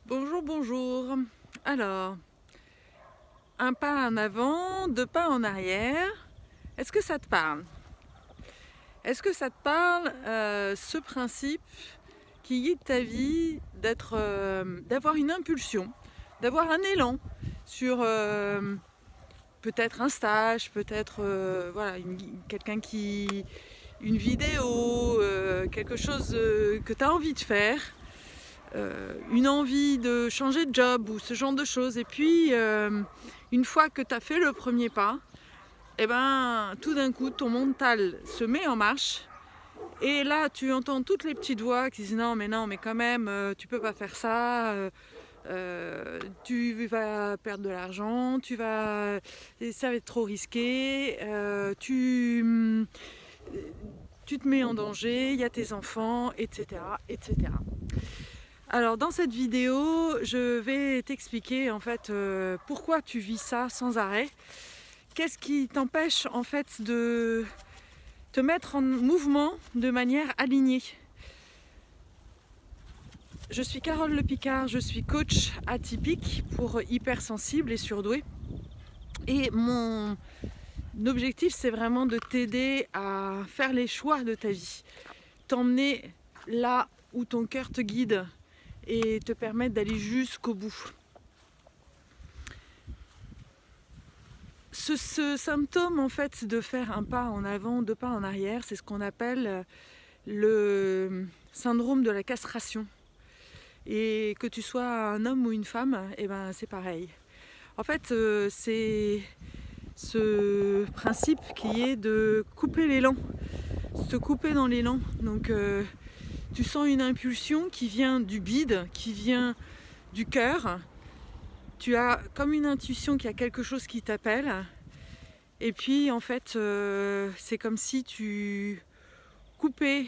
Bonjour, bonjour. Alors, un pas en avant, deux pas en arrière. Est-ce que ça te parle? Est-ce que ça te parle ce principe qui guide ta vie d'avoir une impulsion, d'avoir un élan sur peut-être un stage, peut-être voilà, une vidéo, quelque chose que tu as envie de faire. Une envie de changer de job ou ce genre de choses. Et puis, une fois que tu as fait le premier pas, et ben, tout d'un coup, ton mental se met en marche. Et là, tu entends toutes les petites voix qui disent non, mais quand même, tu peux pas faire ça. Tu vas perdre de l'argent, ça va être trop risqué. Tu te mets en danger. Il y a tes enfants, etc., etc. Alors dans cette vidéo, je vais t'expliquer en fait pourquoi tu vis ça sans arrêt. Qu'est-ce qui t'empêche en fait de te mettre en mouvement de manière alignée. Je suis Carole Le Picard, je suis coach atypique pour hypersensible et surdoué. Et mon objectif, c'est vraiment de t'aider à faire les choix de ta vie, t'emmener là où ton cœur te guide et te permettre d'aller jusqu'au bout. Ce symptôme en fait de faire un pas en avant, deux pas en arrière, c'est ce qu'on appelle le syndrome de la castration. Et que tu sois un homme ou une femme, et ben c'est pareil. En fait, c'est ce principe qui est de couper l'élan, se couper dans l'élan. Donc tu sens une impulsion qui vient du bide, qui vient du cœur. Tu as comme une intuition qu'il y a quelque chose qui t'appelle. Et puis en fait, c'est comme si tu coupais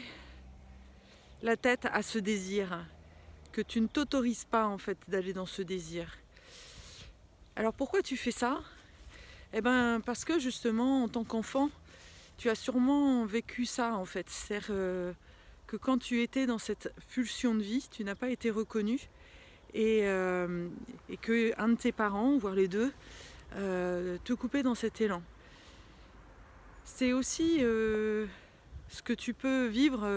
la tête à ce désir, que tu ne t'autorises pas en fait d'aller dans ce désir. Alors pourquoi tu fais ça? Eh ben parce que justement en tant qu'enfant, tu as sûrement vécu ça en fait. C'est-à-dire que quand tu étais dans cette pulsion de vie, tu n'as pas été reconnu et que un de tes parents, voire les deux, te coupait dans cet élan. C'est aussi ce que tu peux vivre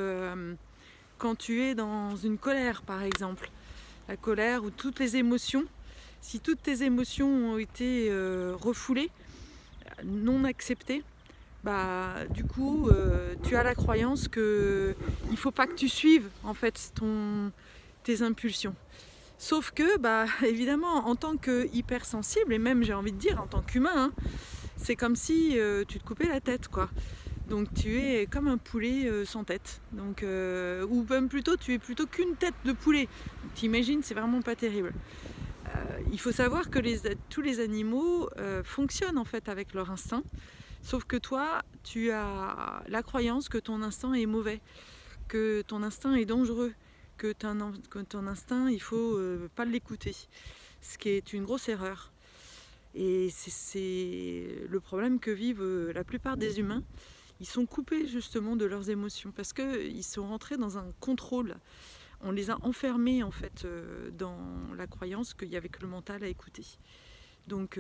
quand tu es dans une colère par exemple. La colère ou toutes les émotions. Si toutes tes émotions ont été refoulées, non acceptées, bah du coup tu as la croyance que il faut pas que tu suives en fait tes impulsions. Sauf que bah évidemment en tant que hypersensible et même j'ai envie de dire en tant qu'humain, hein, c'est comme si tu te coupais la tête quoi. Donc tu es comme un poulet sans tête. Donc, ou même plutôt, tu es plutôt qu'une tête de poulet. T'imagines, c'est vraiment pas terrible. Il faut savoir que tous les animaux fonctionnent en fait avec leur instinct. Sauf que toi, tu as la croyance que ton instinct est mauvais, que ton instinct est dangereux, que ton instinct, il faut pas l'écouter. Ce qui est une grosse erreur. Et c'est le problème que vivent la plupart des humains. Ils sont coupés justement de leurs émotions parce qu'ils sont rentrés dans un contrôle. On les a enfermés en fait dans la croyance qu'il y avait que le mental à écouter. Donc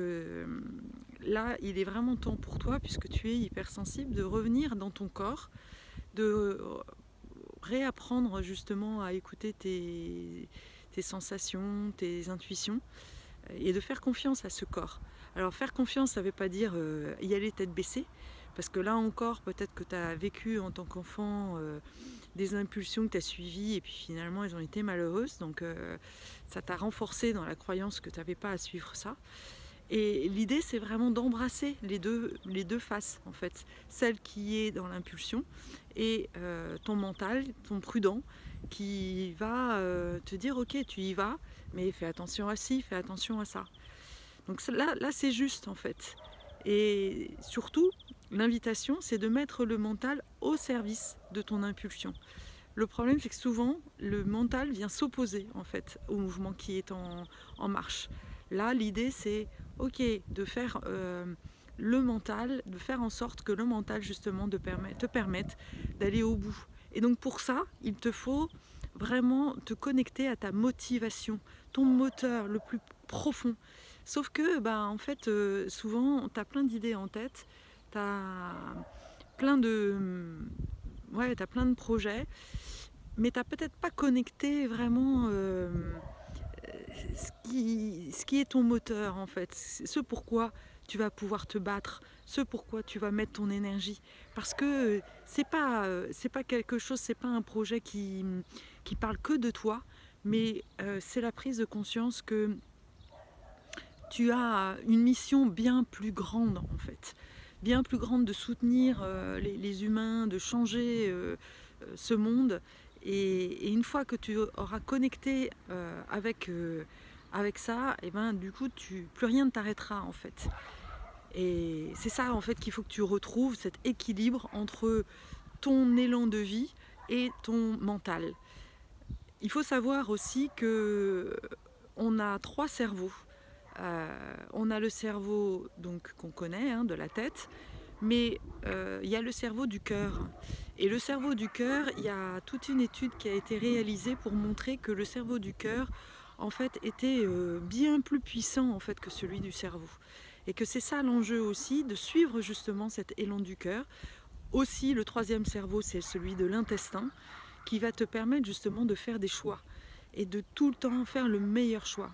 là, il est vraiment temps pour toi, puisque tu es hypersensible, de revenir dans ton corps, de réapprendre justement à écouter tes sensations, tes intuitions, et de faire confiance à ce corps. Alors faire confiance, ça ne veut pas dire y aller tête baissée, parce que là encore, peut-être que tu as vécu en tant qu'enfant des impulsions que tu as suivies et puis finalement elles ont été malheureuses. Donc ça t'a renforcé dans la croyance que tu n'avais pas à suivre ça. Et l'idée, c'est vraiment d'embrasser les deux faces, en fait. Celle qui est dans l'impulsion et ton mental, ton prudent, qui va te dire, ok, tu y vas, mais fais attention à ci, fais attention à ça. Donc là c'est juste, en fait. Et surtout, l'invitation, c'est de mettre le mental au service de ton impulsion. Le problème, c'est que souvent, le mental vient s'opposer en fait au mouvement qui est en marche. Là, l'idée, c'est ok, de faire le mental, de faire en sorte que le mental justement te permette d'aller au bout. Et donc pour ça, il te faut vraiment te connecter à ta motivation, ton moteur le plus profond. Sauf que, en fait, souvent, tu as plein d'idées en tête, tu as plein de, ouais, t'as plein de projets, mais tu n'as peut-être pas connecté vraiment ce qui est ton moteur, en fait, ce pourquoi tu vas pouvoir te battre, ce pourquoi tu vas mettre ton énergie. Parce que c'est pas quelque chose, c'est pas un projet qui parle que de toi, mais c'est la prise de conscience que tu as une mission bien plus grande, en fait, bien plus grande, de soutenir les humains, de changer ce monde. Et une fois que tu auras connecté avec ça, et du coup, plus rien ne t'arrêtera, en fait. Et c'est ça, en fait, qu'il faut que tu retrouves, cet équilibre entre ton élan de vie et ton mental. Il faut savoir aussi que on a 3 cerveaux. On a le cerveau donc qu'on connaît, hein, de la tête, mais il y a le cerveau du cœur. Et le cerveau du cœur, il y a toute une étude qui a été réalisée pour montrer que le cerveau du cœur, en fait, était bien plus puissant, en fait, que celui du cerveau. Et que c'est ça l'enjeu aussi, de suivre justement cet élan du cœur. Aussi, le 3e cerveau, c'est celui de l'intestin, qui va te permettre justement de faire des choix et de tout le temps faire le meilleur choix.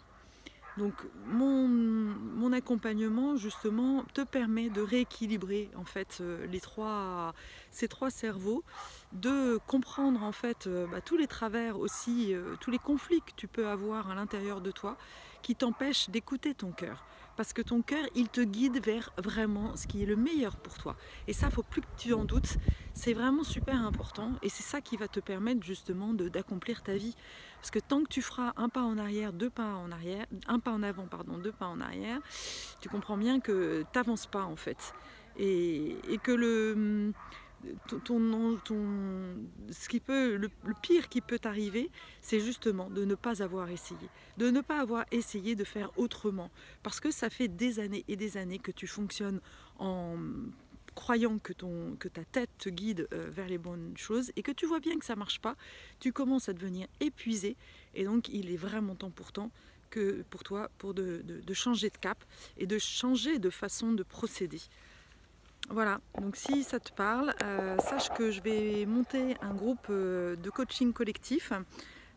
Donc mon accompagnement justement te permet de rééquilibrer en fait ces 3 cerveaux, de comprendre en fait tous les travers aussi, tous les conflits que tu peux avoir à l'intérieur de toi qui t'empêchent d'écouter ton cœur. Parce que ton cœur, il te guide vers vraiment ce qui est le meilleur pour toi. Et ça, il ne faut plus que tu en doutes. C'est vraiment super important. Et c'est ça qui va te permettre justement d'accomplir ta vie. Parce que tant que tu feras un pas en arrière, 2 pas en arrière, un pas en avant, pardon, 2 pas en arrière, tu comprends bien que tu n'avances pas en fait. Et que le pire qui peut t'arriver, c'est justement de ne pas avoir essayé. De ne pas avoir essayé de faire autrement. Parce que ça fait des années et des années que tu fonctionnes en croyant que ta tête te guide vers les bonnes choses et que tu vois bien que ça ne marche pas, tu commences à devenir épuisé et donc il est vraiment temps pour toi de changer de cap et de changer de façon de procéder. Voilà, donc si ça te parle, sache que je vais monter un groupe de coaching collectif.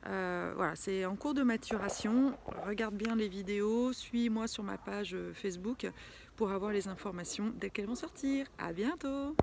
Voilà, c'est en cours de maturation. Regarde bien les vidéos, suis-moi sur ma page Facebook pour avoir les informations dès qu'elles vont sortir. À bientôt!